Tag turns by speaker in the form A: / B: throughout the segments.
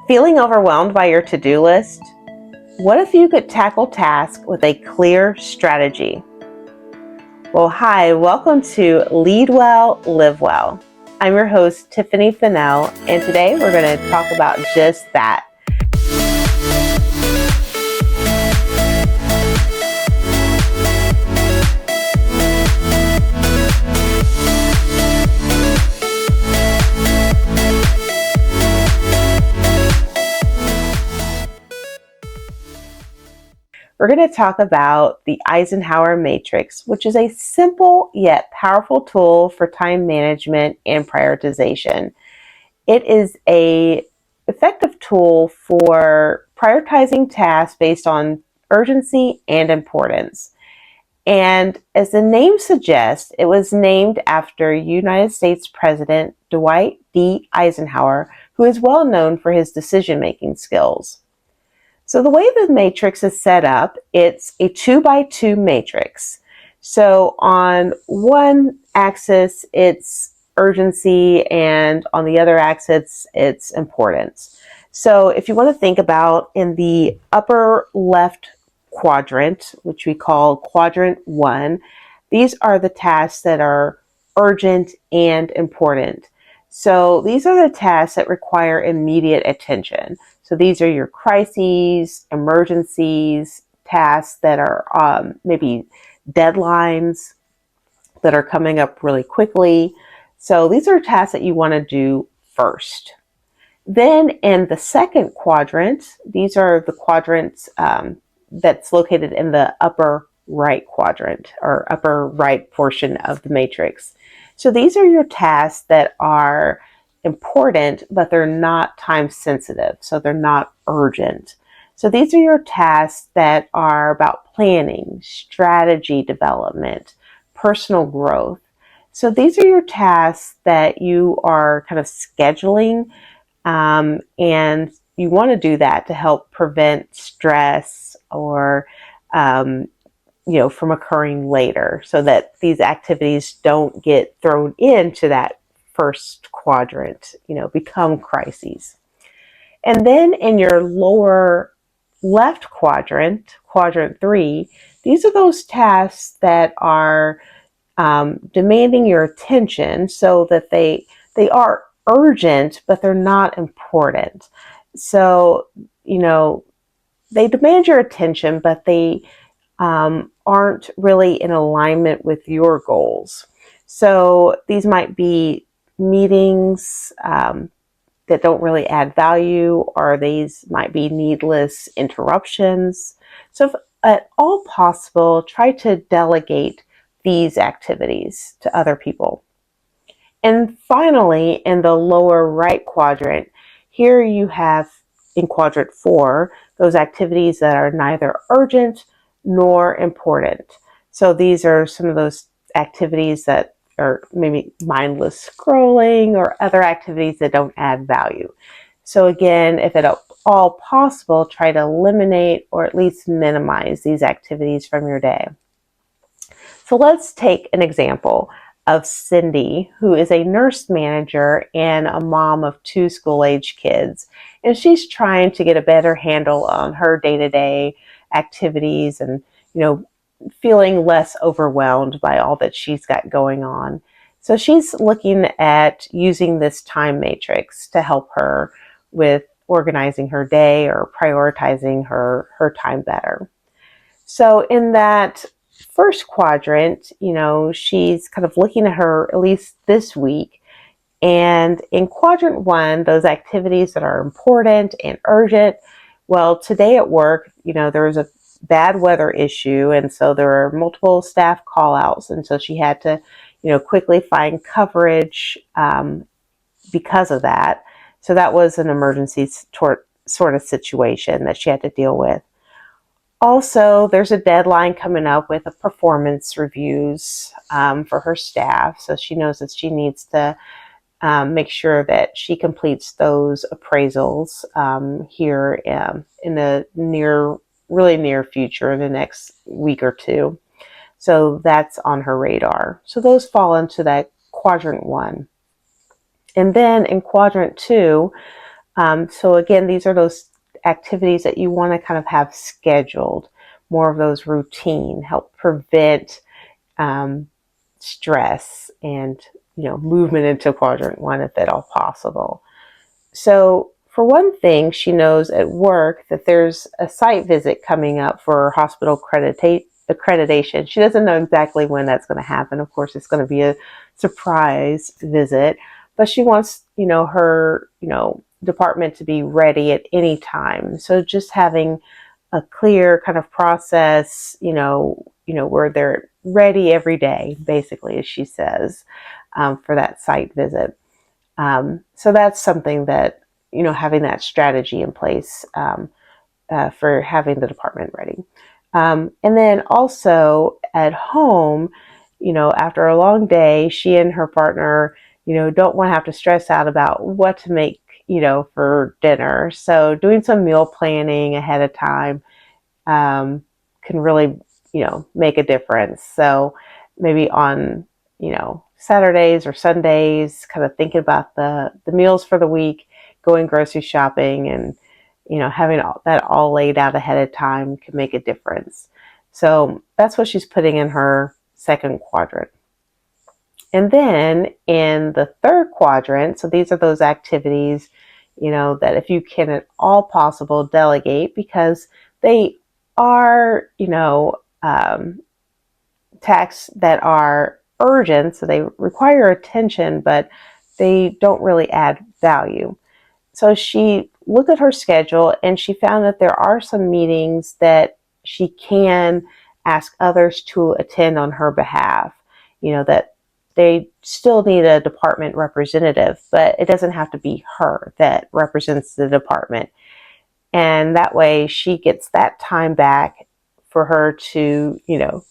A: Feeling overwhelmed by your to-do list? What if you could tackle tasks with a clear strategy? Well, hi, welcome to Lead Well, Live Well. I'm your host, Tiffany Fennell, and today we're going to talk about just that. We're going to talk about the Eisenhower Matrix, which is a simple yet powerful tool for time management and prioritization. It is an effective tool for prioritizing tasks based on urgency and importance. And as the name suggests, it was named after United States President Dwight D. Eisenhower, who is well known for his decision-making skills. So the way the matrix is set up, it's a 2x2 matrix. So on one axis, it's urgency, and on the other axis, it's importance. So if you want to think about in the upper left quadrant, which we call quadrant 1, these are the tasks that are urgent and important. So these are the tasks that require immediate attention. So these are your crises, emergencies, tasks that are maybe deadlines that are coming up really quickly. So these are tasks that you want to do first. Then in the second quadrant, these are the quadrants that's located in the upper right quadrant or upper right portion of the matrix. So these are your tasks that are important, but they're not time sensitive, so they're not urgent. So these are your tasks that are about planning, strategy development, personal growth. So these are your tasks that you are kind of scheduling, and you want to do that to help prevent stress or from occurring later, so that these activities don't get thrown into that first quadrant, become crises. And then in your lower left quadrant, quadrant 3, these are those tasks that are demanding your attention, so that they are urgent, but they're not important. So, they demand your attention, but they aren't really in alignment with your goals. So these might be meetings that don't really add value, or these might be needless interruptions. So if at all possible, try to delegate these activities to other people. And finally, in the lower right quadrant, here you have in quadrant 4, those activities that are neither urgent nor important. So these are some of those activities that are maybe mindless scrolling or other activities that don't add value. So again, if at all possible, try to eliminate or at least minimize these activities from your day. So let's take an example of Cindy, who is a nurse manager and a mom of 2 school-age kids. And she's trying to get a better handle on her day-to-day activities and, feeling less overwhelmed by all that she's got going on. So she's looking at using this time matrix to help her with organizing her day or prioritizing her time better. So in that first quadrant, she's kind of looking at her, at least this week. And in quadrant 1, those activities that are important and urgent. Well, today at work, there was a bad weather issue, and so there were multiple staff call-outs, and so she had to, quickly find coverage because of that. So that was an emergency sort of situation that she had to deal with. Also, there's a deadline coming up with a performance reviews for her staff, so she knows that she needs to make sure that she completes those appraisals here in the really near future, in the next week or 2. So that's on her radar. So those fall into that quadrant 1. And then in quadrant 2, So again, these are those activities that you want to kind of have scheduled, more of those routine, help prevent stress and movement into quadrant 1 if at all possible. So for one thing, she knows at work that there's a site visit coming up for hospital accreditation. She doesn't know exactly when that's going to happen. Of course, it's going to be a surprise visit, but she wants, her, department to be ready at any time. So just having a clear kind of process, where they're ready every day, basically, as she says, for that site visit. So that's something that, having that strategy in place for having the department ready. And then also at home, after a long day, she and her partner, don't want to have to stress out about what to make, for dinner. So doing some meal planning ahead of time can really, make a difference. So maybe on, Saturdays or Sundays, kind of thinking about the meals for the week, going grocery shopping, and having that all laid out ahead of time can make a difference. So that's what she's putting in her second quadrant. And then in the third quadrant, so these are those activities, that if you can at all possible delegate, because they are, tasks that are urgent, so they require attention, but they don't really add value. So she looked at her schedule and she found that there are some meetings that she can ask others to attend on her behalf, that they still need a department representative, but it doesn't have to be her that represents the department. And that way she gets that time back for her to,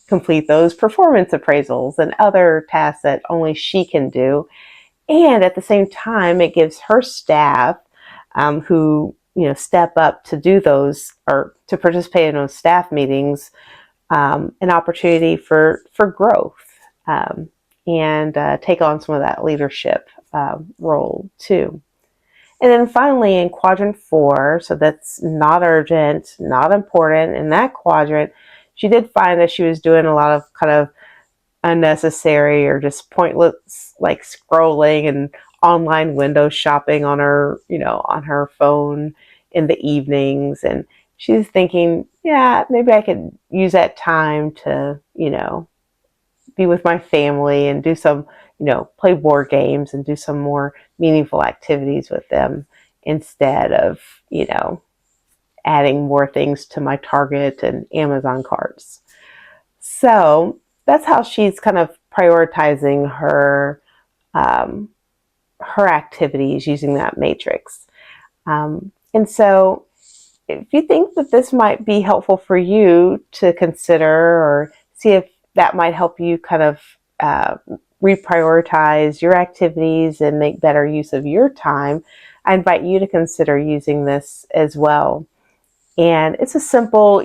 A: complete those performance appraisals and other tasks that only she can do. And at the same time, it gives her staff who, step up to do those or to participate in those staff meetings, an opportunity for growth and take on some of that leadership role too. And then finally in quadrant 4, so that's not urgent, not important, in that quadrant, she did find that she was doing a lot of kind of unnecessary or just pointless, like scrolling and online window shopping on her, on her phone in the evenings. And she's thinking, yeah, maybe I could use that time to, be with my family and do some, play board games and do some more meaningful activities with them instead of, adding more things to my Target and Amazon carts. So that's how she's kind of prioritizing her her activities using that matrix. And so if you think that this might be helpful for you to consider or see if that might help you kind of reprioritize your activities and make better use of your time, I invite you to consider using this as well. And it's a simple,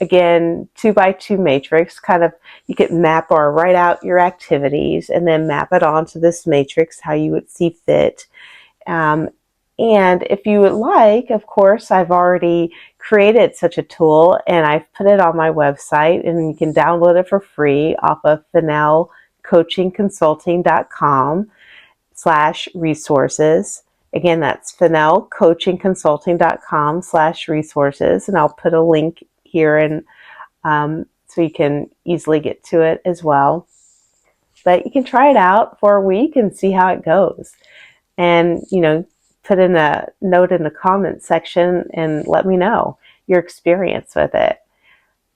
A: again, 2x2 matrix. Kind of, you can map or write out your activities and then map it onto this matrix how you would see fit. And if you would like, of course, I've already created such a tool and I've put it on my website, and you can download it for free off of fennellcoachingconsulting.com/resources. Again, that's fennellcoachingconsulting.com/resources, and I'll put a link here and so you can easily get to it as well. But you can try it out for a week and see how it goes. And, put in a note in the comment section and let me know your experience with it.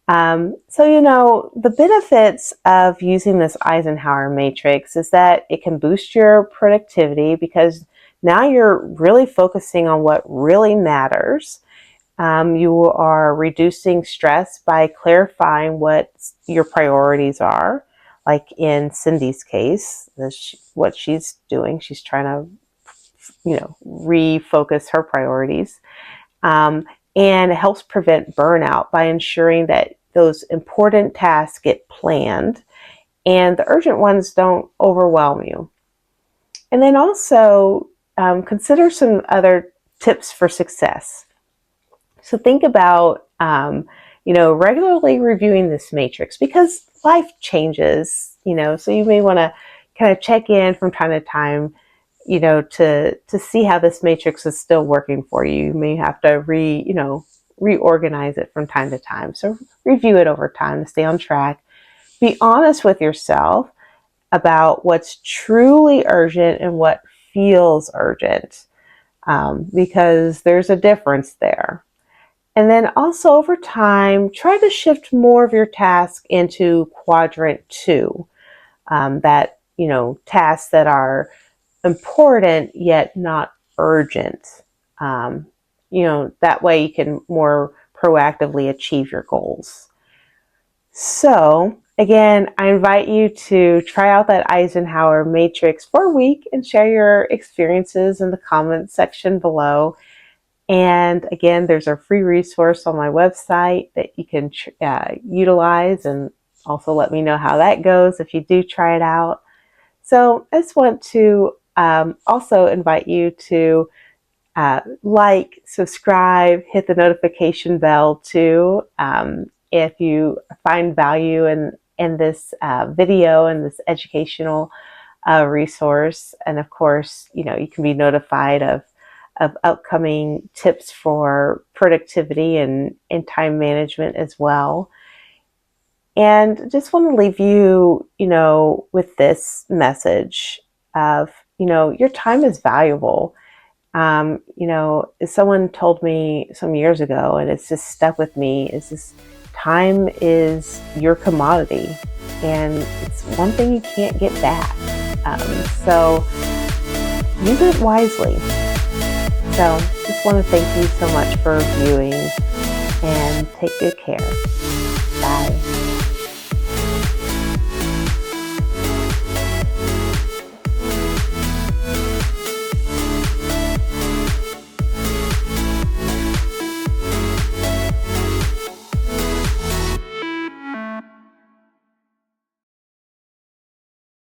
A: So, the benefits of using this Eisenhower Matrix is that it can boost your productivity because now you're really focusing on what really matters. You are reducing stress by clarifying what your priorities are. Like in Cindy's case, what she's doing, she's trying to, refocus her priorities. And it helps prevent burnout by ensuring that those important tasks get planned and the urgent ones don't overwhelm you. And then also consider some other tips for success. So think about, regularly reviewing this matrix, because life changes, so you may want to kind of check in from time to time, to see how this matrix is still working for you. You may have to reorganize it from time to time. So review it over time to stay on track. Be honest with yourself about what's truly urgent and what feels urgent, because there's a difference there. And then also over time, try to shift more of your task into quadrant 2, tasks that are important yet not urgent. That way you can more proactively achieve your goals. So again, I invite you to try out that Eisenhower Matrix for a week and share your experiences in the comments section below. And again, there's a free resource on my website that you can utilize, and also let me know how that goes if you do try it out. So I just want to also invite you to subscribe, hit the notification bell too. If you find value in this video and this educational resource, and of course, you can be notified of upcoming tips for productivity and time management as well. And just want to leave you, with this message of, your time is valuable. Someone told me some years ago, and it's just stuck with me, is this: time is your commodity, and it's one thing you can't get back. So use it wisely. So just want to thank you so much for viewing, and take good care. Bye.